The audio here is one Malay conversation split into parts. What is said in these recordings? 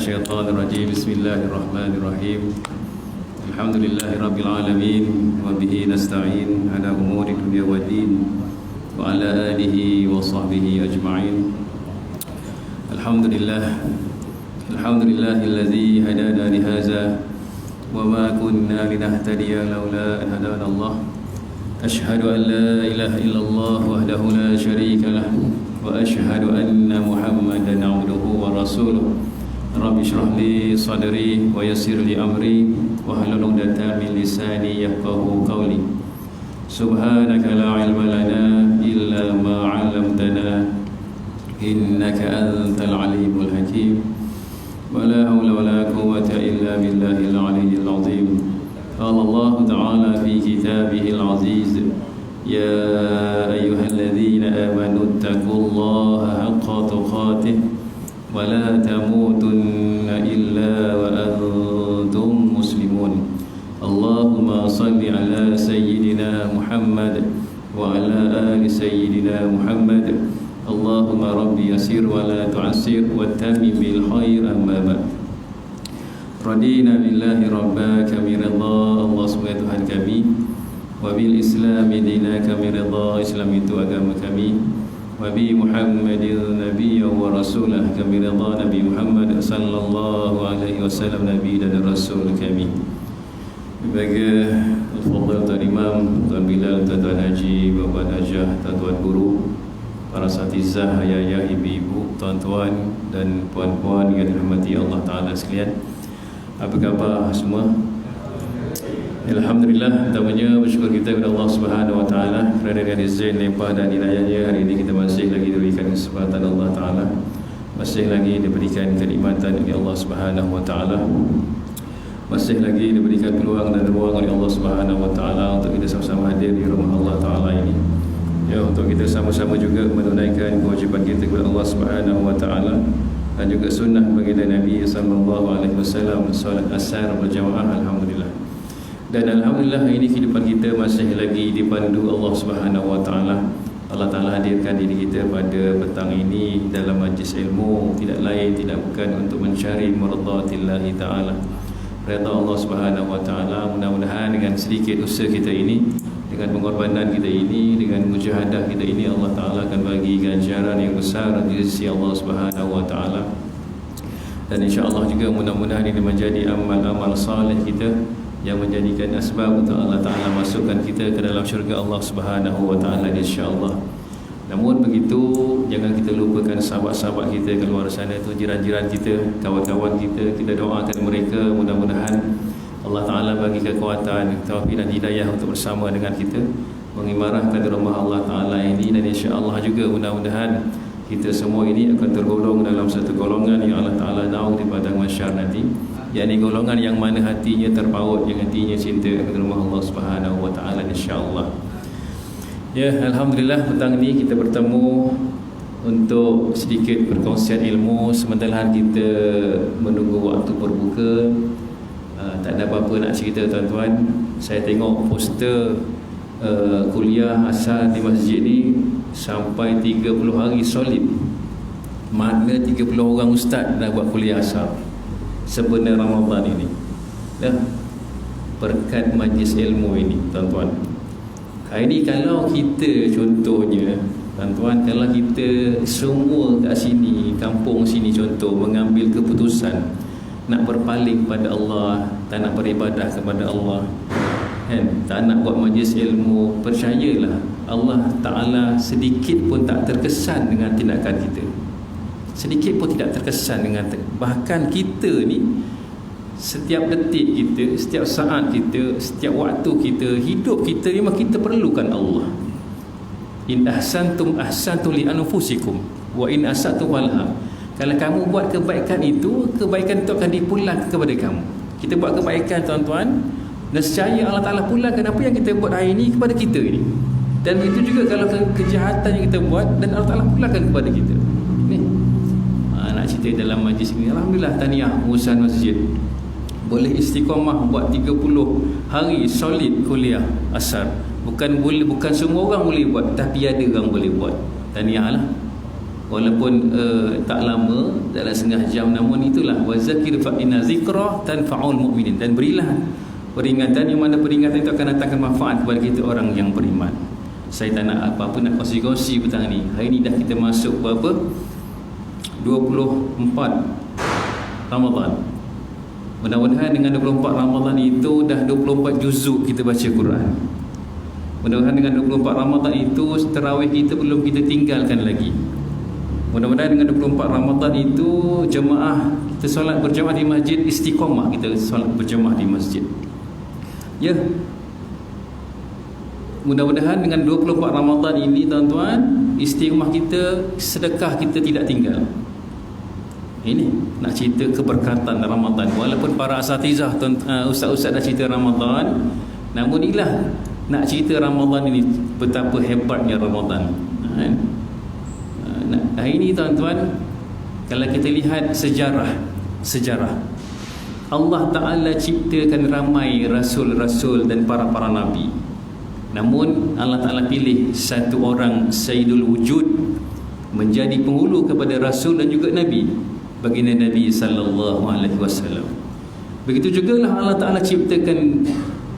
الشيطان الرجيم بسم الله الرحمن الرحيم الحمد لله رب العالمين وبه نستعين على أمور الدنيا والدين وعلى آله وصحبه أجمعين الحمد لله الذي هدانا لهذا وما كنا لنهتدي لولا أن هدانا الله أشهد أن لا إله إلا الله وحده لا شريك له وأشهد أن محمدا عبده ورسوله رب اشرح لي صدري ويسر لي أمري واحلل عقدة من لساني يفقهوا قولي سبحانك لا علم لنا إلا ما علمتنا إنك أنت العليم الحكيم ولا حول ولا قوة إلا بالله العلي العظيم قال الله تعالى في كتابه العزيز يا أيها الذين آمنوا اتقوا الله حق تقاته ولا تموتن إلا وأنتم مسلمون اللهم صل على سيدنا محمد وعلى آل سيدنا محمد اللهم ربي يسر ولا تعسر وتمم بالخير أما بعد رضينا بالله ربا كم رضا الله سبحانه Tuhan kami wa bil Islam dina kami rida Islam itu agama kami wa bi Muhammadin nabiyya wa rasulah kami rida Nabi Muhammad sallallahu alaihi wasallam nabi dan rasul kami. Bagi al-fadhil Tuan Imam, Tuan Bilal, Tuan Haji, Bapak Najah, Tuan Guru, para asatizah, ayah-ayah, ibu-ibu, tuan-tuan dan puan-puan yang dirahmati Allah Ta'ala sekalian. Apa khabar semua? Alhamdulillah, pertamanya bersyukur kita kepada Allah Subhanahu Wa Ta'ala kerana dengan izin, limpah dan inayahnya hari ini kita masih lagi diberikan kesempatan Allah Ta'ala, masih lagi diberikan kenikmatan oleh Allah Subhanahu Wa Ta'ala, masih lagi diberikan peluang dan ruang oleh Allah Subhanahu Wa Ta'ala untuk kita sama-sama hadir di rumah Allah Ta'ala ini. Ya, untuk kita sama-sama juga menunaikan kewajiban kita kepada Allah Subhanahu Wa Ta'ala dan juga sunnah baginda Nabi sallallahu alaihi wasallam, solat asar berjamaah. Alhamdulillah. Dan alhamdulillah ini kehidupan kita masih lagi dipandu Allah Subhanahu Wa Ta'ala. Allah Ta'ala hadirkan diri kita pada petang ini dalam majlis ilmu, tidak lain tidak bukan untuk mencari mardhatillahi Ta'ala, redha Allah Subhanahu Wa Ta'ala. Mudah-mudahan dengan sedikit usaha kita ini, dengan pengorbanan kita ini, dengan mujahadah kita ini, Allah Ta'ala akan bagi ganjaran yang besar di sisi Allah Subhanahu Wa Ta'ala. Dan insya-Allah juga mudah-mudahan ini menjadi amal-amal salih kita yang menjadikan asbab untuk Allah Ta'ala masukkan kita ke dalam syurga Allah Subhanahu Wa Ta'ala, insya-Allah. Namun begitu, jangan kita lupakan sahabat-sahabat kita ke luar sana tu, jiran-jiran kita, kawan-kawan kita. Kita doakan mereka, mudah-mudahan Allah Ta'ala bagi kekuatan, taufik dan hidayah untuk bersama dengan kita mengimarahkan rumah Allah Ta'ala ini. Dan insya-Allah juga mudah-mudahan kita semua ini akan tergolong dalam satu golongan yang Allah Ta'ala naung di padang mahsyar nanti, yakni golongan yang mana hatinya terpaut, yang hatinya cinta kepada rumah Allah Subhanahu Wa Ta'ala, insya-Allah. Ya, alhamdulillah petang ini kita bertemu untuk sedikit perkongsian ilmu sementara kita menunggu waktu berbuka. Tak ada apa-apa nak cerita tuan-tuan. Saya tengok poster kuliah asal di masjid ni sampai 30 hari solid. Mana 30 orang ustaz dah buat kuliah asal sebenarnya Ramadan ini. Dah berkat majlis ilmu ini tuan-tuan. Hari ni kalau kita contohnya tuan-tuan, kalau kita semua kat sini, kampung sini contoh, mengambil keputusan nak berpaling pada Allah, tak nak beribadah kepada Allah, kan? Tak nak buat majlis ilmu, percayalah Allah Ta'ala sedikit pun tak terkesan dengan tindakan kita. Sedikit pun tidak terkesan dengan bahkan kita ni setiap detik kita, setiap saat kita, setiap waktu kita, hidup kita ni memang kita perlukan Allah. In ahsantum ahsantum li anfusikum wa in asatum walha. Kalau kamu buat kebaikan itu, kebaikan itu akan dipulang kepada kamu. Kita buat kebaikan tuan-tuan, nescaya Allah Ta'ala pulangkan apa yang kita buat hari ini kepada kita ini. Dan itu juga kalau kejahatan yang kita buat, dan Allah Ta'ala pulangkan kepada kita. Ni nak cerita dalam majlis ini, alhamdulillah, tahniah pengurusan masjid boleh istiqamah buat 30 hari solid kuliah asar. Bukan semua orang boleh buat, tapi ada orang boleh buat. Tahniah lah. walaupun tak lama, dalam setengah jam, namun itulah wazakir fa inna zikra tanfa'ul mu'minin, dan berilah peringatan yang mana peringatan itu akan datangkan manfaat kepada kita orang yang beriman. Saya tak nak apa-apa nak kongsi-kongsi petang ni. Hari ni dah kita masuk berapa? 24 Ramadan. Mudah-mudahan dengan 24 Ramadan itu dah 24 juzuk kita baca Quran. Mudah-mudahan dengan 24 Ramadan itu tarawih kita belum kita tinggalkan lagi. Mudah-mudahan dengan 24 Ramadan itu jemaah kita solat berjemaah di masjid istiqamah, kita solat berjemaah di masjid. Ya. Mudah-mudahan dengan 24 Ramadan ini tuan-tuan, istiqamah kita, sedekah kita tidak tinggal. Ini nak cerita keberkatan Ramadan. Walaupun para asatizah, ustaz-ustaz dah cerita Ramadan, namun inilah nak cerita Ramadan ini, betapa hebatnya Ramadan. Hari ini tuan-tuan, kalau kita lihat sejarah Allah Ta'ala ciptakan ramai rasul-rasul dan para nabi. Namun Allah Ta'ala pilih satu orang Sayyidul Wujud menjadi penghulu kepada rasul dan juga nabi, baginda Nabi sallallahu alaihi wasallam. Begitu jugalah Allah Ta'ala ciptakan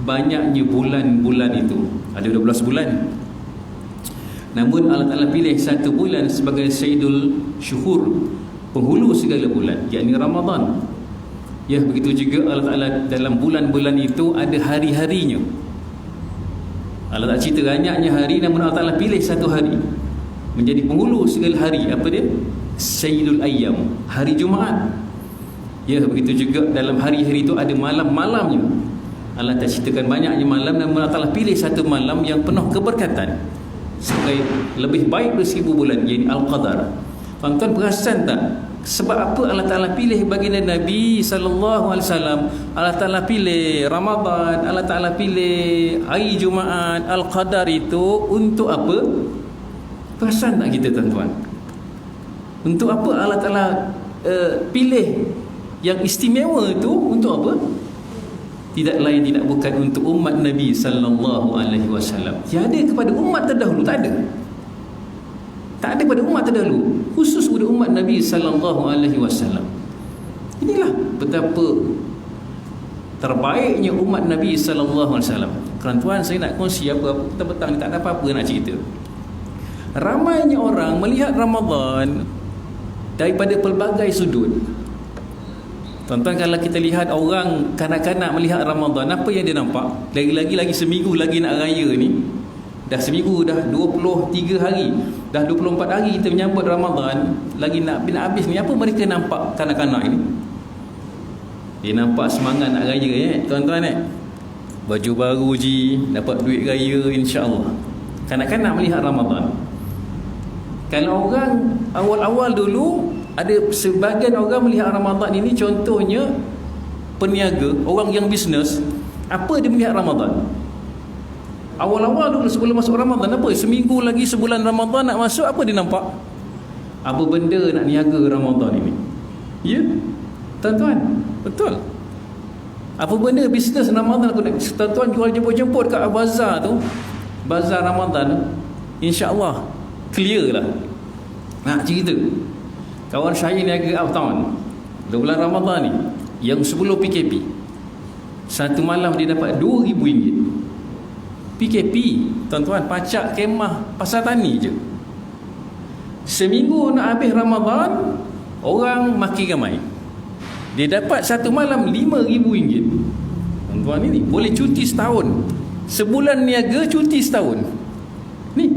banyaknya bulan-bulan itu. Ada 12 bulan. Namun Allah Ta'ala pilih satu bulan sebagai Sayyidul Syuhur, penghulu segala bulan, yakni Ramadan. Ya, begitu juga Allah Ta'ala dalam bulan-bulan itu ada hari-harinya. Allah tak cerita banyaknya hari, namun Allah Ta'ala pilih satu hari menjadi penghulu segala hari. Apa dia? Sayyidul Ayyam, hari Jumaat. Ya, begitu juga dalam hari-hari itu ada malam-malamnya. Allah tak ceritakan banyaknya malam, namun Allah Ta'ala pilih satu malam yang penuh keberkatan sebagai lebih baik dari 1000 bulan, iaitu Al-Qadar. Tuan-tuan perasan tak sebab apa Allah Ta'ala pilih baginda Nabi sallallahu alaihi wasallam? Allah Ta'ala pilih Ramadan, Allah Ta'ala pilih hari Jumaat, Al-Qadar itu untuk apa? Perasan tak kita tuan-tuan? Untuk apa Allah Ta'ala pilih yang istimewa itu? Untuk apa? Tidak lain tidak bukan untuk umat Nabi sallallahu alaihi wasallam. Tiada kepada umat terdahulu, tak ada. Tak ada pada umat terdahulu, khusus pada umat Nabi sallallahu alaihi wasallam. Inilah betapa terbaiknya umat Nabi sallallahu alaihi wasallam. Tuan-tuan, saya nak kongsi apa petang-petang ni, tak ada apa-apa nak cerita. Ramainya orang melihat Ramadan daripada pelbagai sudut. Tuan-tuan, kalau kita lihat orang kanak-kanak melihat Ramadan, apa yang dia nampak? Lagi seminggu lagi nak raya ni. Dah seminggu, dah 23 hari, dah 24 hari kita menyambut Ramadan, lagi nak habis ni. Apa mereka nampak kanak-kanak ini? Dia nampak semangat nak raya, tuan-tuan. Baju baru ji, dapat duit raya, insya-Allah. Kanak-kanak melihat Ramadan. Kalau orang awal-awal dulu, ada sebahagian orang melihat Ramadan ini, contohnya peniaga, orang yang bisnes. Apa dia melihat Ramadan? Awal-awal dulu sebelum masuk Ramadan, apa? Seminggu lagi sebulan Ramadan nak masuk, apa dia nampak? Apa benda nak niaga Ramadan ini? Ya, tuan-tuan, betul. Apa benda bisnes Ramadan aku nak, tuan-tuan jual jemput-jemput kat bazar tu, bazar Ramadan, insya-Allah clear lah. Nak cerita, kawan saya niaga uptown bulan Ramadan ni, yang sebelum PKP, satu malam dia dapat RM2,000. PKP, tuan-tuan, pacak kemah pasar tani je. Seminggu nak habis Ramadan, orang makin ramai. Dia dapat satu malam RM5,000. Tuan-tuan, ini boleh cuti setahun. Sebulan niaga, cuti setahun. Ni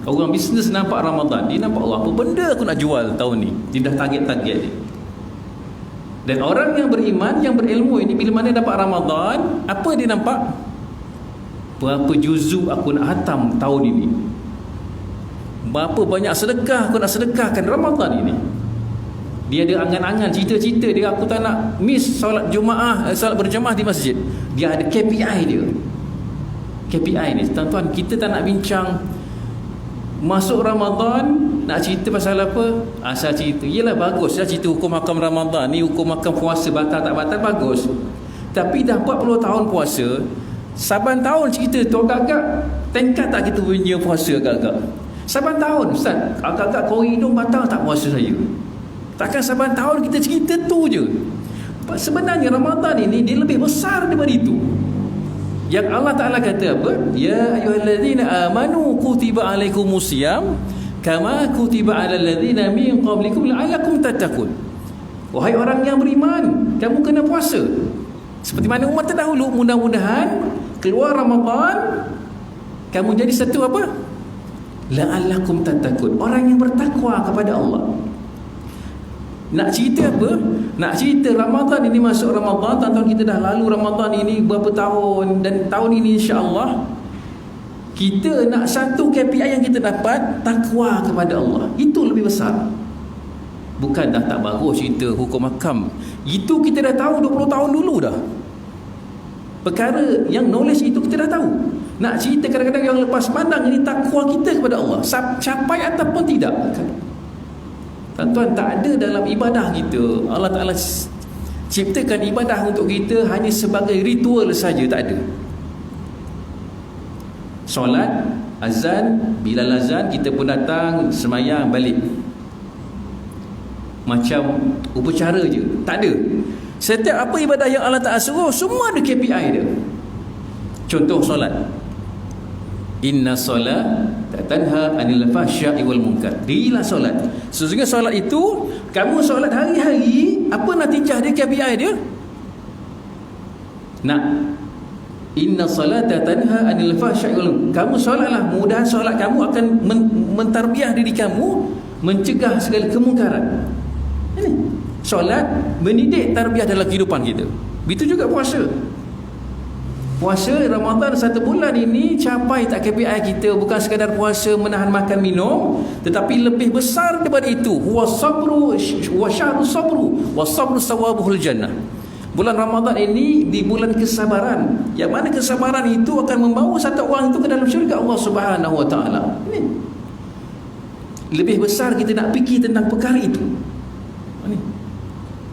orang bisnes nampak Ramadan, dia nampak, apa benda aku nak jual tahun ni. Dia dah target-target dia. Dan orang yang beriman, yang berilmu ini, bila mana dapat Ramadan, apa dia nampak? Berapa juzuk aku nak hatam tahun ini, berapa banyak sedekah aku nak sedekahkan Ramadan ini. Dia ada angan-angan, cita-cita dia, aku tak nak miss solat Jumaat, solat berjemaah di masjid. Dia ada KPI dia. KPI ni, tuan-tuan, kita tak nak bincang masuk Ramadan nak cerita pasal apa. Asal cerita, yelah bagus lah cerita hukum hakam Ramadan ni, hukum hakam puasa batal tak batal, bagus. Tapi dah 40 tahun puasa, saban tahun cerita tu, agak-agak tingkat tak kita punya puasa agak-agak. Saban tahun Ustaz, agak-agak kori hidung batal tak puasa saya. Takkan saban tahun kita cerita tu je. Sebenarnya Ramadan ini dia lebih besar daripada itu. Yang Allah Ta'ala kata apa? Ya ayyuhallazina amanu kutiba alaikumusiyam kama kutiba alal ladzina min qablikum la'allakum tattaqun. Wahai orang yang beriman, kamu kena puasa seperti mana umat terdahulu. Mudah-mudahan keluar Ramadan kamu jadi satu apa? La'allakum tattaqun, orang yang bertakwa kepada Allah. Nak cerita apa? Nak cerita Ramadan ini masuk Ramadan, tuan-tuan, kita dah lalu Ramadan ini berapa tahun, dan tahun ini insya-Allah kita nak satu KPI yang kita dapat, takwa kepada Allah. Itu lebih besar. Bukan dah tak bagus cerita hukum hakam. Itu kita dah tahu 20 tahun dulu dah. Perkara yang knowledge itu kita dah tahu. Nak cerita kadang-kadang yang lepas pandang ini takwa kita kepada Allah, capai ataupun tidak. Tuan-tuan, tak ada dalam ibadah kita Allah Ta'ala ciptakan ibadah untuk kita hanya sebagai ritual saja, tak ada. Solat, azan, bilal azan, kita pun datang semayang balik macam upacara je, tak ada. Setiap apa ibadah yang Allah Ta'ala suruh, semua ada KPI dia. Contoh solat, inna solat tanha anil fahsya'i wal munkar. Dirilah solat. Sesungguhnya solat itu, kamu solat hari-hari, apa natijah dia, KPI dia? Nak inna salata tanha anil fahsya'i wal munkar. Kamu solatlah, mudah solat kamu akan mentarbiah diri kamu, mencegah segala kemungkaran. Ini solat mendidik tarbiah dalam kehidupan kita. Begitu juga puasa. Puasa Ramadan 1 bulan ini capai tak KPI kita, bukan sekadar puasa menahan makan minum, tetapi lebih besar daripada itu. Huwa sabru wa syahru sabru wa sabru sawabuhul jannah. Bulan Ramadan ini di bulan kesabaran, yang mana kesabaran itu akan membawa satu orang itu ke dalam syurga Allah Subhanahu wa taala. Ini lebih besar kita nak fikir tentang perkara itu. Ini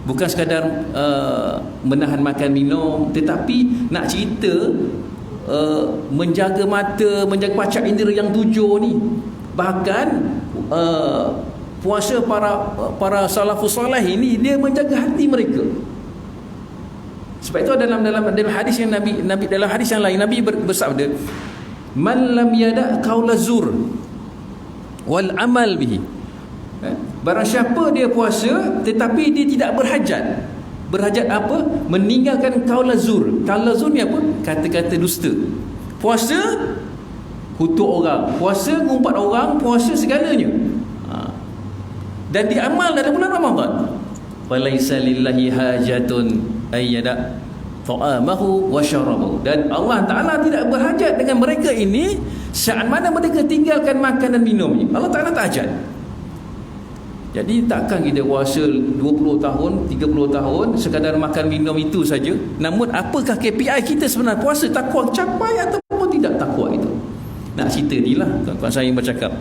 bukan sekadar menahan makan minum, tetapi nak cerita menjaga mata, menjaga panca indera yang 7 ni. Bahkan puasa para salafus salih ini, dia menjaga hati mereka. Sebab itu dalam hadis yang Nabi dalam hadis yang lain Nabi bersabda, man lam yada' qaula zur wal amal bihi. Barang siapa dia puasa tetapi dia tidak berhajat. Berhajat apa? Meninggalkan qaul zur. Qaul zur ni apa? Kata-kata dusta. Puasa kutuk orang, puasa ngumpat orang, puasa segalanya. Dan diamal dalam bulan Ramadan. Falaisa lillahi hajatun ayyada ta'amahu wa syarabahu. Dan Allah Ta'ala tidak berhajat dengan mereka ini saat mana mereka tinggalkan makan dan minumnya. Allah Ta'ala tak hajat. Jadi takkan kita puasa 20 tahun, 30 tahun sekadar makan minum itu saja. Namun apakah KPI kita sebenarnya? Puasa takwa capai ataupun tidak takwa itu? Nak cerita ni lah tuan-tuan saya bercakap.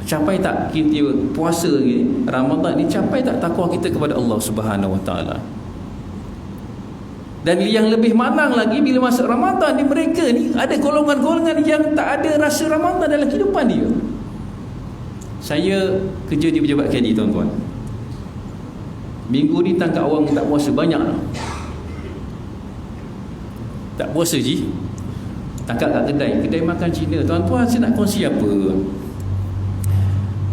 Capai tak kita puasa ni, Ramadan ni, capai tak takwa kita kepada Allah Subhanahu wa taala? Dan yang lebih malang lagi, bila masuk Ramadan ni, mereka ni ada golongan-golongan yang tak ada rasa Ramadan dalam kehidupan dia. Saya kerja di pejabat KD, tuan-tuan. Minggu ni tangkap orang tak puasa banyak. Tak puasa je. Tangkap kat kedai makan Cina. Tuan-tuan, saya nak kongsi apa?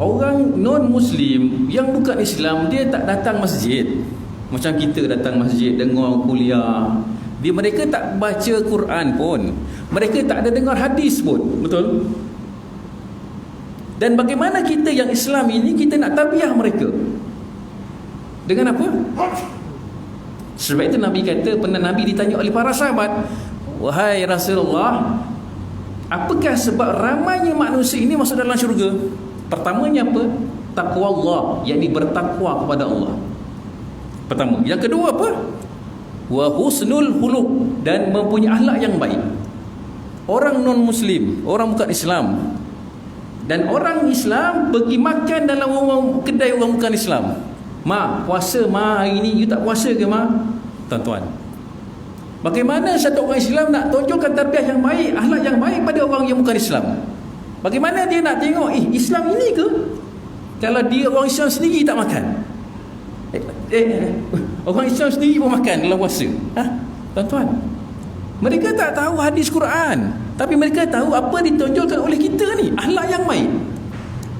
Orang non-Muslim yang bukan Islam, dia tak datang masjid. Macam kita datang masjid, dengar kuliah. Mereka tak baca Quran pun. Mereka tak ada dengar hadis pun. Betul? Dan bagaimana kita yang Islam ini, kita nak tabiah mereka dengan apa? Sebab itu Nabi kata, pernah Nabi ditanya oleh para sahabat, wahai Rasulullah, apakah sebab ramainya manusia ini masuk dalam syurga? Pertamanya apa? Taqwa Allah, yakni bertakwa kepada Allah. Pertama. Yang kedua apa? Wa husnul khuluq, dan mempunyai akhlak yang baik. Orang non-Muslim, orang bukan Islam, dan orang Islam pergi makan dalam kedai orang bukan Islam. Ma, puasa ma hari ni, you tak puasa ke ma? Tuan-tuan, bagaimana satu orang Islam nak tunjukkan tarbiyah yang baik, akhlak yang baik pada orang yang bukan Islam? Bagaimana dia nak tengok Islam ini ke kalau dia orang Islam sendiri tak makan? Orang Islam sendiri pun makan dalam puasa. Tuan-tuan, mereka tak tahu hadis Quran, tapi mereka tahu apa ditonjolkan oleh kita ni, akhlak yang baik.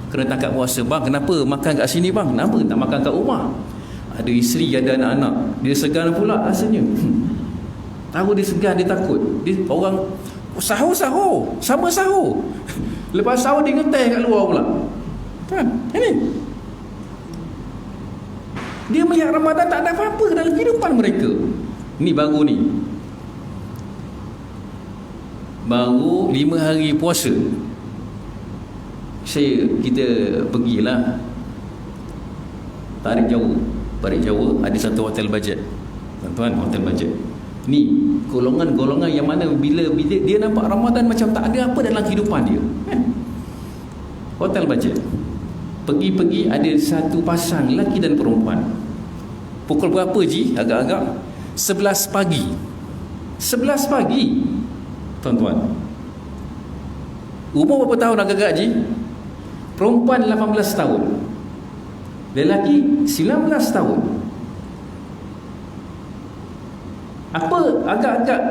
Kena tangkap puasa, bang, kenapa makan kat sini bang? Kenapa tak makan kat rumah? Ada isteri, ada anak-anak, dia segan pula rasanya. Tahu dia segan, dia takut. Dia orang sahur sama sahur. Lepas sahur dia ngeteh kat luar pula. Kan? Ini. Dia melihat Ramadan tak ada apa-apa dalam kehidupan mereka. Ni baru ni. Baru 5 hari puasa. Kita pergilah Tarik Jawa, ada satu hotel bajet. Tuan-tuan, hotel bajet. Ni golongan-golongan yang mana bila dia nampak Ramadan macam tak ada apa dalam kehidupan dia. Hotel bajet. Pergi ada satu pasang lelaki dan perempuan. Pukul berapa Ji? Agak-agak 11 pagi. 11 pagi. Tuan-tuan, umur berapa tahun agak-agak Ji? Perempuan 18 tahun, lelaki 19 tahun. Apa agak-agak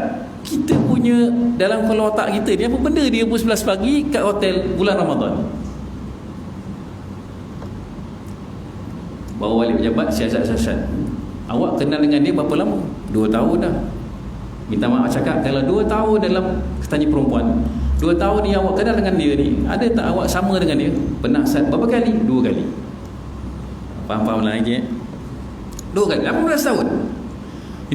kita punya dalam kepala otak kita ni, apa benda dia pukul 11 pagi kat hotel bulan Ramadan? Bawa balik pejabat siasat-siasat. Awak kenal dengan dia berapa lama? 2 tahun dah. Minta maaf cakap, kalau 2 tahun dalam, tanya perempuan, 2 tahun ni awak kenal dengan dia ni, ada tak awak sama dengan dia? Pernah berapa kali? 2 kali. Faham-faham lah lagi 2 kali, 18 tahun.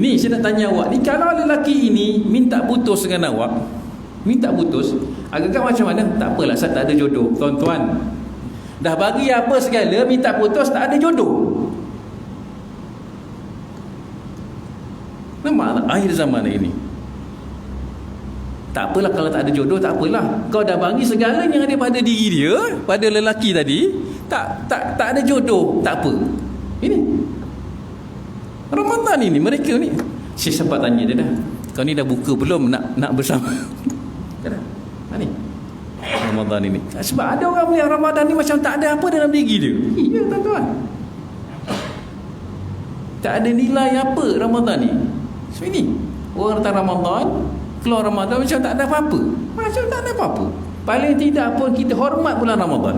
Ini saya nak tanya awak ni, kalau lelaki ini minta putus dengan awak, minta putus, agak-agak macam mana? Tak apalah, saya tak ada jodoh. Tuan-tuan, dah bagi apa segala, minta putus, tak ada jodoh. Nampak akhir zaman ini. Tak apalah kalau tak ada jodoh, tak apalah. Kau dah bagi segala yang ada pada diri dia, pada lelaki tadi, tak ada jodoh, tak apa. Ini Ramadan ini, mereka ni. Saya sempat tanya dia dah, kau ni dah buka belum nak bersama? Dah. Ni Ramadan ini. Sebab ada orang yang Ramadan ni macam tak ada apa dalam diri dia. Ya tuan-tuan, tak ada nilai apa Ramadan ni. So ini orang datang Ramadan, keluar Ramadan macam tak ada apa-apa. Macam tak ada apa-apa. Paling tidak pun kita hormat bulan Ramadan.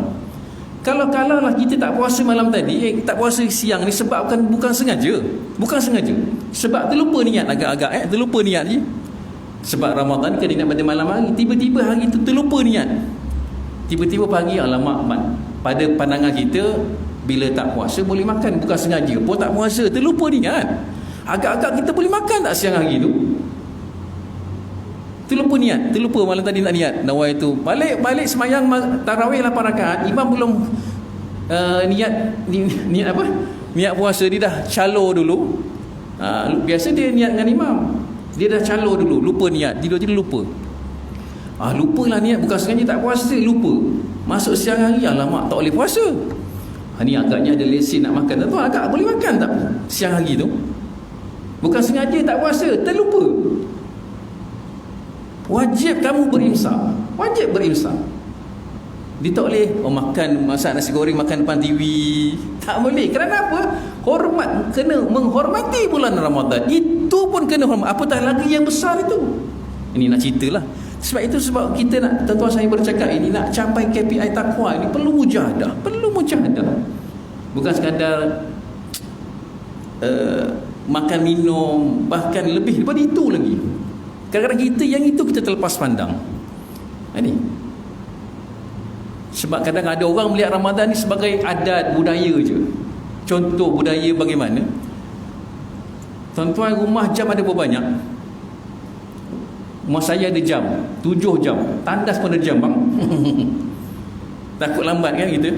Kalau lah kita tak puasa malam tadi, tak puasa siang ni sebab bukan sengaja. Bukan sengaja. Sebab terlupa niat agak-agak terlupa niat je. Sebab Ramadan kan dia nak pada malam hari, tiba-tiba hari tu terlupa niat. Tiba-tiba pagi, alamak, pada pandangan kita bila tak puasa boleh makan, bukan sengaja pun tak puasa, terlupa niat. Agak-agak kita boleh makan tak siang hari tu? Terlupa niat, terlupa malam tadi nak niat nawai tu. Balik semayang tarawih 8 rakaat, imam belum niat apa? Niat puasa, dia dah calo dulu. Biasa dia niat dengan imam. Dia dah calo dulu, lupa niat, tidur-tidur lupa. Lupalah niat, bukan sengaja tak puasa, lupa. Masuk siang hari, alamak, tak boleh puasa. Ni agaknya ada lesen nak makan. Tuan, agak boleh makan tak siang hari tu? Bukan sengaja tak puasa, terlupa. Wajib kamu berimsak. Wajib berimsak. Dia tak boleh makan, masak nasi goreng makan depan TV. Tak boleh. Kerana apa? Hormat, kena menghormati bulan Ramadan. Itu pun kena hormat. Apatah lagi yang besar itu. Ini nak ceritalah. Sebab itu, sebab kita nak, tuan-tuan saya bercakap ini, nak capai KPI takwa ini perlu mujahadah. Perlu mujahadah. Bukan sekadar makan minum, bahkan lebih daripada itu lagi. Kadang-kadang kita yang itu kita terlepas pandang. Ini sebab kadang ada orang melihat Ramadan ni sebagai adat budaya je. Contoh budaya bagaimana? Tuan-tuan, rumah jam ada berapa banyak? Rumah saya ada jam 7 jam. Tandas pun ada jam bang. Takut lambat kan kita?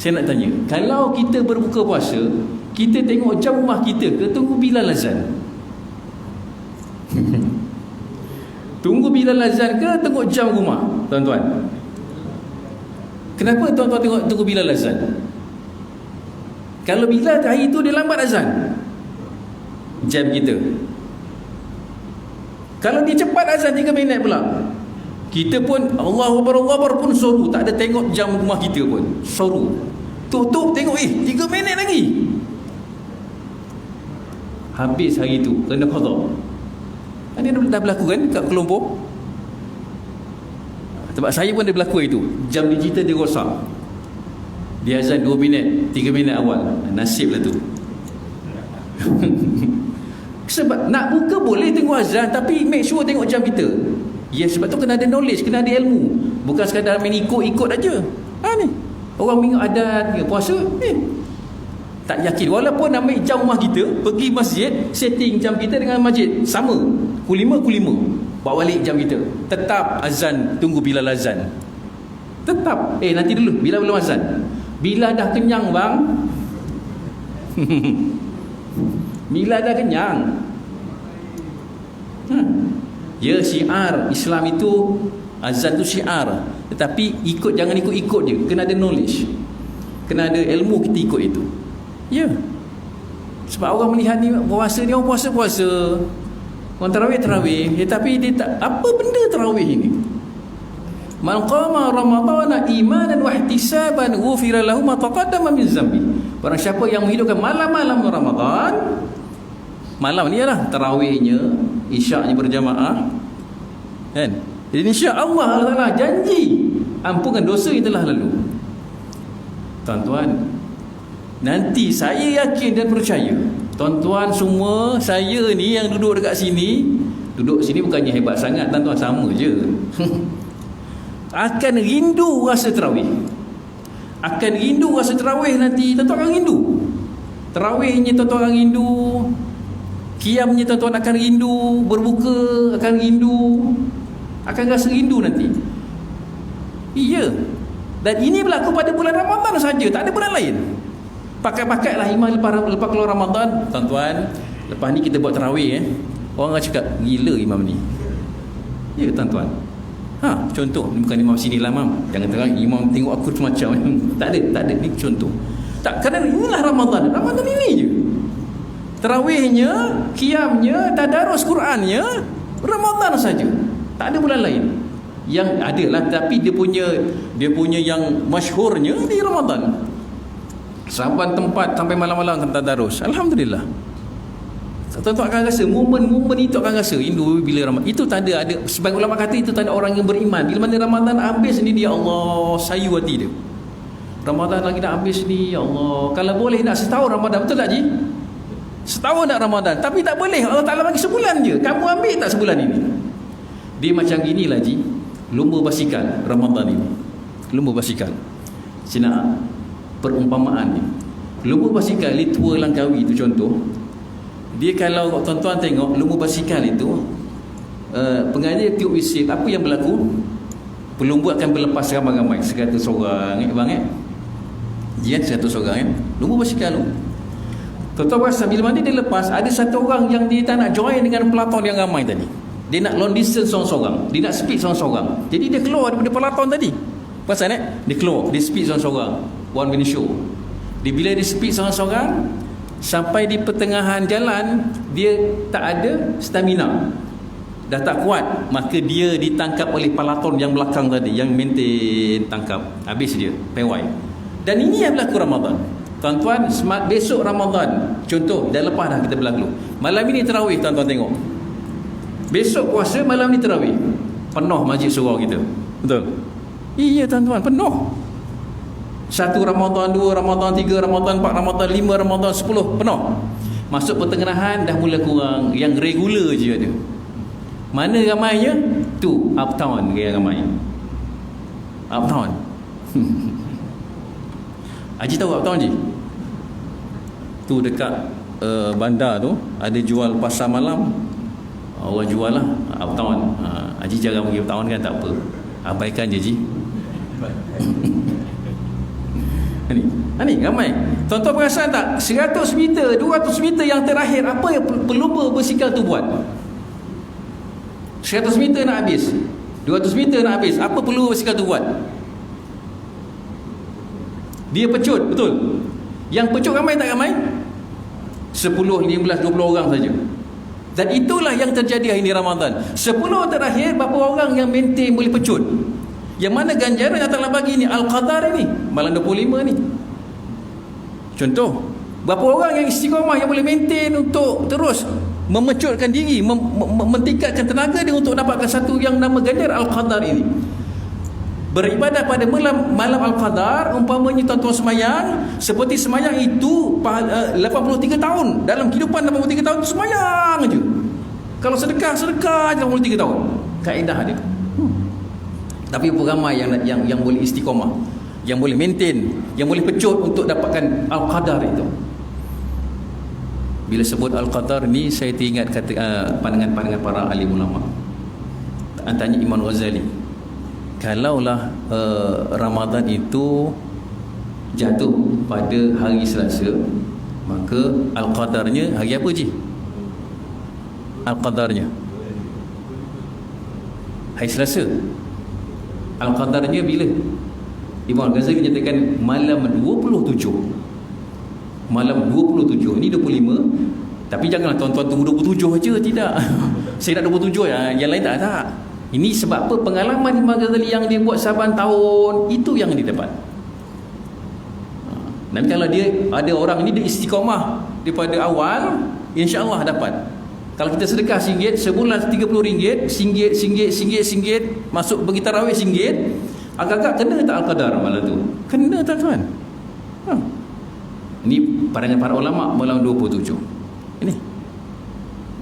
Saya nak tanya, kalau kita berbuka puasa, kita tengok jam rumah kita ke tunggu Bilal azan? Tunggu Bilal azan ke tengok jam rumah, tuan-tuan? Kenapa tuan-tuan tunggu Bilal azan? Kalau Bilal hari itu dia lambat azan, jam kita. Kalau dia cepat azan 3 minit pula, Kita pun Allahu Akbar pun suruh, tak ada tengok jam rumah kita pun. Suruh. Tutup tengok 3 minit lagi. Habis hari tu kena qada. Ini dah berlaku kan kat Kelompok. Sebab saya pun ada berlaku itu. Jam digital dia rosak. Dia azan 2 minit, 3 minit awal. Nasib lah tu. Sebab nak buka boleh tengok azan, tapi make sure tengok jam kita. Ya, sebab tu kena ada knowledge, kena ada ilmu. Bukan sekadar main ikut-ikut aja. Ni orang minggu adat ke puasa tak yakin. Walaupun ambil jam rumah kita, pergi masjid, setting jam kita dengan masjid sama, pukul 5, bawa balik jam kita, tetap azan, tunggu Bilal azan. Tetap nanti dulu, bila belum azan. Bila dah kenyang bang, bila dah kenyang. Ya, syiar Islam itu, azan tu syiar. Tetapi jangan ikut-ikut je. Kena ada knowledge, kena ada ilmu, kita ikut itu. Ya. Sebab orang melihat ni puasa ni, orang puasa-puasa, orang tarawih. Tapi dia tak, apa benda tarawih ini? Man qama ramadhana imanan wa ihtisaban ghufira lahu ma taqaddama min zambi. Barang siapa yang menghidupkan malam-malam Ramadan, malam ni ialah tarawihnya, isyaknya berjamaah, kan? Jadi insya-Allah Allah Taala janji ampunkan dosa yang telah lalu. Tuan-tuan, nanti saya yakin dan percaya, tuan-tuan semua, saya ni yang duduk dekat sini, bukannya hebat sangat, tuan-tuan, sama je. Akan rindu rasa tarawih. Nanti tuan-tuan akan rindu. Tarawihnya tuan-tuan akan rindu. Qiyamnya tuan-tuan akan rindu. Berbuka akan rindu. Akan rasa rindu nanti. Iya. Dan ini berlaku pada bulan Ramadan saja, tak ada bulan lain. Pakai-pakailah imam lepas keluar Ramadan. Tuan-tuan, lepas ni kita buat tarawih orang akan cakap, gila imam ni. Ya tuan-tuan. Contoh, bukan imam sini lah mam, jangan terang imam tengok aku macam tak ada, ni contoh. Tak, kerana inilah Ramadan ini je. Tarawihnya, qiyamnya, tadarus Qurannya Ramadan saja. Tak ada bulan lain. Yang ada lah, tapi dia punya yang masyhurnya di Ramadan. Saban tempat sampai malam-malam tadarus. Alhamdulillah. Tuan-tuan akan rasa momen-momen itu, akan rasa rindu bila Ramadan. Itu tanda ada, sebagai ulama kata itu tanda orang yang beriman. Bila mana Ramadan habis ni, dia Allah sayu hati dia. Ramadan lagi nak habis ni, ya Allah. Kalau boleh nak setahun Ramadan, betul tak Ji? Setahun nak Ramadan, tapi tak boleh. Allah Ta'ala bagi sebulan je. Kamu ambil tak sebulan ini? Dia macam ginilah Ji, lumba basikal Ramadan ini. Lumba basikal. Saya nak perumpamaan ni. Lumba basikal ni tua Langkawi tu contoh. Dia kalau tuan-tuan tengok lumba basikal itu, pengajar tiup whistle, apa yang berlaku? Pelumba akan berlepas ramai-ramai, 100 orang bang dia 100 orang lumba basikal tu. Tuan-tuan rasa bila mana dia lepas, ada satu orang yang dia tak nak join dengan peloton yang ramai tadi. Dia nak long distance seorang-seorang, dia nak speed seorang-seorang. Jadi dia keluar daripada peloton tadi. Pasal dia keluar, dia speed seorang-seorang, one minute show. Bila dia speed seorang-seorang, sampai di pertengahan jalan, dia tak ada stamina, dah tak kuat, maka dia ditangkap oleh peloton yang belakang tadi, yang maintain, tangkap, habis dia pewai. Dan ini yang berlaku Ramadan. Tuan-tuan, besok Ramadan, contoh, dah lepas dah kita berlaku. Malam ini tarawih, tuan-tuan tengok. Besok puasa, malam ni tarawih. Penuh masjid surau kita. Betul? Iya tuan-tuan, penuh. 1 Ramadan, 2 Ramadan, 3 Ramadan, 4 Ramadan, 5 Ramadan, 10, penuh. Masuk pertengahan dah mula kurang. Yang regular je ada. Mana ramainya? Tu Uptown yang ramai. Uptown. Haji tahu Uptown Haji? Tu dekat bandar tu ada jual pasar malam. Orang jual lah Uptown. Haji jarang pergi Uptown kan, tak apa, abaikan je Haji. Ni ramai. Tuan-tuan perasan tak, 100 meter, 200 meter yang terakhir, apa yang pelumba basikal tu buat? 100 meter nak habis, 200 meter nak habis, apa pelumba basikal tu buat? Dia pecut, betul? Yang pecut ramai tak ramai? 10, 15, 20 orang saja. Dan itulah yang terjadi hari ini Ramadan. 10 terakhir, berapa orang yang maintain boleh pecut? Yang mana ganjaran yang Allah bagi ni, Al-Qadar ini, malam 25 ni. Contoh, berapa orang yang istiqamah yang boleh maintain untuk terus memecutkan diri, mentingkatkan tenaga dia untuk dapatkan satu yang nama ganjar Al-Qadar ini. Beribadah pada malam Al-Qadar, umpamanya tuan-tuan semayang, seperti semayang itu 83 tahun. Dalam kehidupan 83 tahun itu semayang aja. Kalau sedekah je 83 tahun. Kaedah dia. Tapi ramai yang boleh istiqamah, yang boleh maintain, yang boleh pecut untuk dapatkan Al-Qadar itu. Bila sebut Al-Qadar ni, saya teringat pandangan-pandangan para alim ulama. Antaranya Imam Ghazali. Kalaulah Ramadan itu jatuh pada hari Selasa, maka Al-Qadarnya hari apa je? Al-Qadarnya hari Selasa. Al-Qadarnya bila? Imam Ghazali menyatakan malam 27. Malam 27 ni 25. Tapi janganlah tuan-tuan tunggu 27 aja, tidak. Saya nak 27 ya, yang lain tak. Ini sebab apa? Pengalaman Imam Ghazali yang dia buat saban tahun, itu yang dia dapat. Dan kalau dia ada orang ni dia istiqamah daripada awal, insya-Allah dapat. Kalau kita sedekah RM1, sebulan RM30, RM1, masuk bagi tarawih RM1, agak-agak kena tak Al-Qadar malam tu? Kena tuan-tuan. Ini pandangan para ulama malam 27. Ini.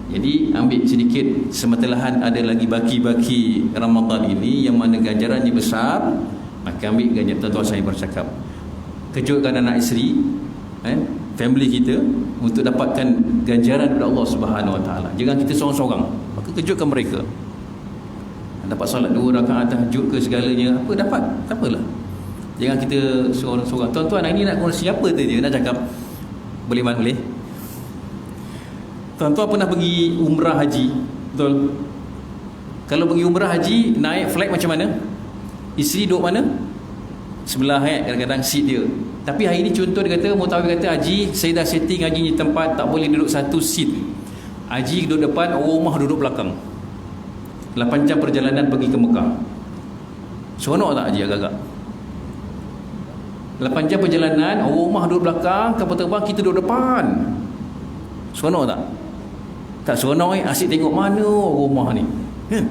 Jadi ambil sedikit semetelahan, ada lagi baki-baki Ramadan ini yang mana ganjarannya besar, maka ambil ganjaran. Tuan-tuan saya bercakap, kejutkan anak isteri, family kita untuk dapatkan ganjaran daripada Allah Subhanahu Wa Taala. Jangan kita seorang-seorang, maka kejutkan mereka. Dapat solat 2 rakaat tahajud ke segalanya, apa dapat? Tak apalah. Jangan kita seorang-seorang. Tuan-tuan, hari ni nak kongsi apa tu dia nak cakap? Boleh man boleh? Tuan-tuan pernah pergi umrah haji? Betul? Kalau pergi umrah haji, naik flight macam mana? Isteri duduk mana? Sebelah kadang-kadang seat dia. Tapi hari ni contoh dia kata, Mutawif kata, haji saya dah setting haji ni tempat tak boleh duduk satu seat. Haji duduk depan, orang rumah duduk belakang. 8 jam perjalanan pergi ke Mekah. Seronok tak haji agak-agak? 8 jam perjalanan, orang rumah duduk belakang, kapal terbang kita duduk depan. Seronok tak? Tak seronok asyik tengok mana orang rumah ni. Kan?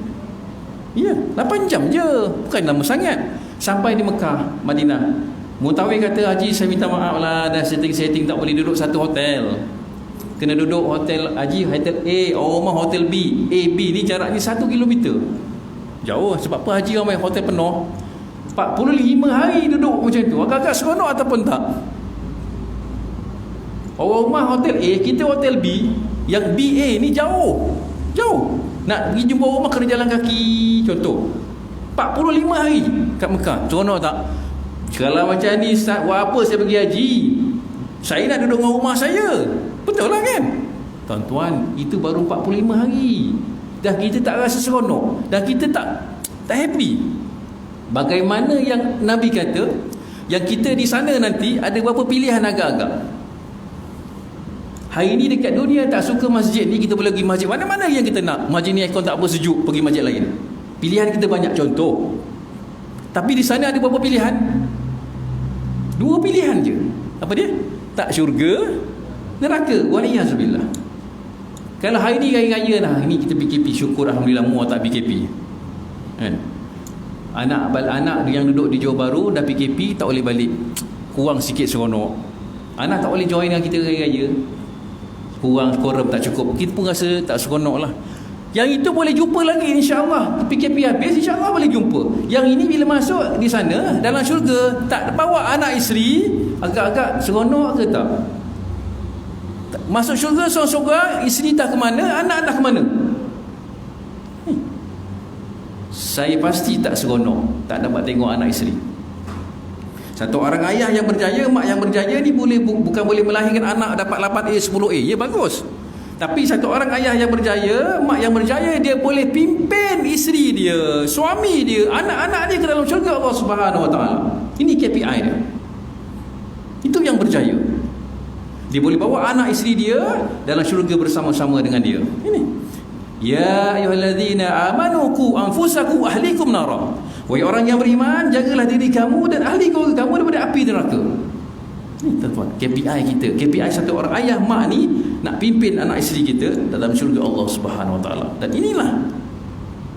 Ya, 8 jam je. Bukan lama sangat. Sampai di Mekah, Madinah. Mutawif kata, haji saya minta maaf lah, dah setting tak boleh duduk satu hotel. Kena duduk hotel haji, hotel A, orang rumah hotel B. A, B ni jaraknya 1 kilometer. Jauh. Sebab apa haji ramai hotel penuh? 45 hari duduk macam tu. Agak-agak seronok ataupun tak? Orang rumah hotel A, kita hotel B. Yang BA ni jauh. Nak pergi jumpa rumah kena jalan kaki. Contoh 45 hari kat Mekah. Seronok tak? Kalau macam ni, buat apa saya pergi haji? Saya nak duduk dengan rumah saya. Betul lah kan? Tuan-tuan, itu baru 45 hari. Dah kita tak rasa seronok. Dah kita tak happy. Bagaimana yang Nabi kata, yang kita di sana nanti ada berapa pilihan agak-agak. Hari ni dekat dunia tak suka masjid ni, kita boleh pergi masjid mana-mana yang kita nak. Masjid ni aircon tak apa, sejuk, pergi masjid lain. Pilihan kita banyak, contoh. Tapi di sana ada berapa pilihan? 2 pilihan je. Apa dia? Tak syurga, neraka. Waliyazubillah. Kalau hari ni raya-raya lah, ini kita PKP, syukur alhamdulillah muat tak PKP. Kan? Anak yang duduk di Johor Bahru dah PKP, tak boleh balik. Kurang sikit seronok. Anak tak boleh join dengan kita raya-raya. Kurang korum tak cukup. Kita pun rasa tak seronok lah. Yang itu boleh jumpa lagi insya-Allah. PKP habis insya-Allah boleh jumpa. Yang ini bila masuk di sana dalam syurga, tak bawa anak isteri, agak-agak seronok ke tak? Masuk syurga seorang-seorang, isteri tak ke mana, anak tak ke mana? Saya pasti tak seronok, tak dapat tengok anak isteri. Satu orang ayah yang berjaya, mak yang berjaya ni bukan boleh melahirkan anak dapat 8A, 10A. Ya bagus. Tapi satu orang ayah yang berjaya, mak yang berjaya, dia boleh pimpin isteri dia, suami dia, anak-anak dia ke dalam syurga Allah Subhanahu Wa Taala. Ini KPI dia. Itu yang berjaya. Dia boleh bawa anak isteri dia dalam syurga bersama-sama dengan dia. Ini. Ya ayyuhallazina amanu qu anfusakum wa ahlikum nara. Wahai orang yang beriman, jagalah diri kamu dan ahli keluarga kamu daripada api neraka. Ini tuan-tuan, KPI kita. KPI satu orang ayah mak ni nak pimpin anak isteri kita dalam syurga Allah Subhanahu Wa Taala. Dan inilah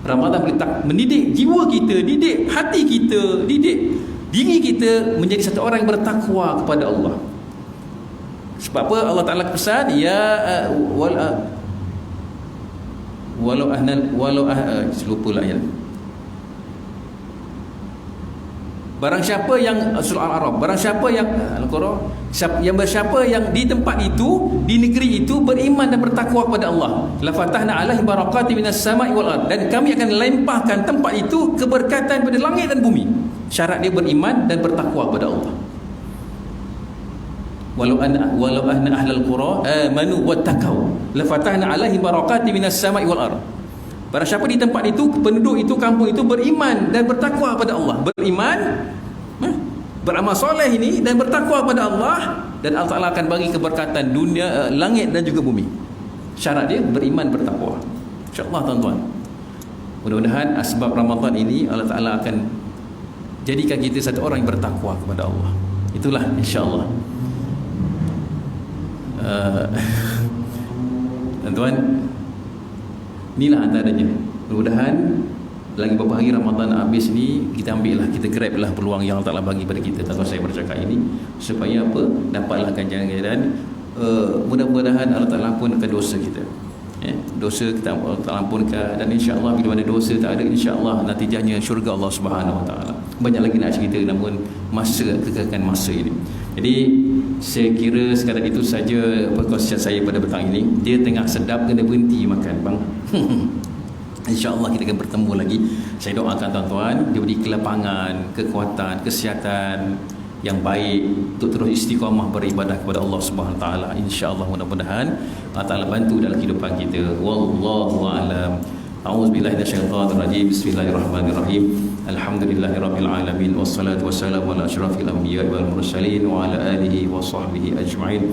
Ramadan boleh mendidik jiwa kita, didik hati kita, didik diri kita menjadi satu orang yang bertakwa kepada Allah. Sebab apa Allah Ta'ala pesan, lupa lah ya. Barang siapa yang surah Al-A'raf, barang siapa yang siapa yang di tempat itu, di negeri itu beriman dan bertakwa kepada Allah, la fatahna alaihim barakatin minas sama'i wal ard, dan kami akan lempahkan tempat itu keberkatan pada langit dan bumi. Syarat dia beriman dan bertakwa kepada Allah. Walau anna ahlal qura amanu wattaqau la fatahna alaihim barakatin minas sama'i wal ard. Barang siapa di tempat itu, penduduk itu, kampung itu beriman dan bertakwa kepada Allah, beriman, beramal soleh ini dan bertakwa kepada Allah, dan Allah Ta'ala akan bagi keberkatan dunia, langit dan juga bumi. Syarat dia beriman, bertakwa. InsyaAllah tuan-tuan, mudah-mudahan asbab Ramadan ini Allah Ta'ala akan jadikan kita satu orang yang bertakwa kepada Allah. Itulah insyaAllah. Tuan-tuan, inilah antaranya. Mudah-mudahan lagi beberapa hari Ramadan habis ni, kita ambil lah, kita grab lah peluang yang Allah Ta'ala bagi pada kita. Tuan-tuan, saya bercakap ini supaya apa? Dapatlah ganjaran. Mudah-mudahan Allah Ta'ala ampunkan dosa kita. Dosa kita Allah Ta'ala ampunkan, dan insya-Allah bila mana dosa tak ada, insya-Allah natijahnya syurga Allah Subhanahu Wa Ta'ala. Banyak lagi nak cerita, namun kekekalan masa ini. Jadi saya kira sekadar itu saja perkongsian saya pada petang ini. Dia tengah sedap, kena berhenti makan bang. InsyaAllah kita akan bertemu lagi. Saya doakan tuan-tuan diberi kelapangan, kekuatan, kesihatan yang baik untuk terus istiqamah beribadah kepada Allah Subhanahu Wa Taala. InsyaAllah mudah-mudahan Allah Ta'ala bantu dalam kehidupan kita. Wallahu a'lam. A'udzubillahi minasyaitonir rajim. Bismillahirrahmanirrahim. Alhamdulillahirabbil alamin, wassalatu wassalamu ala asyrafil anbiya'i wal mursalin wa ala alihi wa sahbihi ajma'in.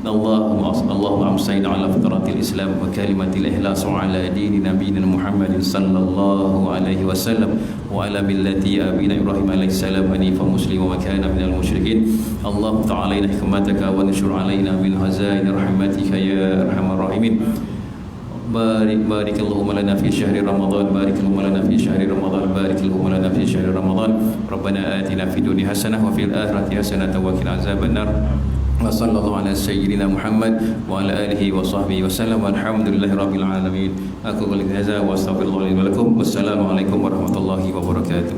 Allahumma amsayna ala fitratil Islam wa kalimatil ikhlas wa ala dini nabiyina Muhammadin sallallahu alaihi wasallam wa ala millati abina Ibrahim alaihi salam hanifan musliman wa kana minal musyrikin. Allahumma ta'alaina hikmataka wa nashur alaina min hazain rahmatika ya arhamar rahimin. بارك اللهم لنا في شهر رمضان، بارك اللهم لنا في شهر رمضان، بارك اللهم لنا في شهر رمضان. ربنا آتنا في الدنيا حسنة وفي الآخرة حسنة وقنا عذاب النار. وصلى الله على سيدنا محمد وعلى آله وصحبه وسلم والحمد لله رب العالمين. أقول قولي هذا وأستغفر الله لي ولكم، والسلام عليكم ورحمة الله وبركاته.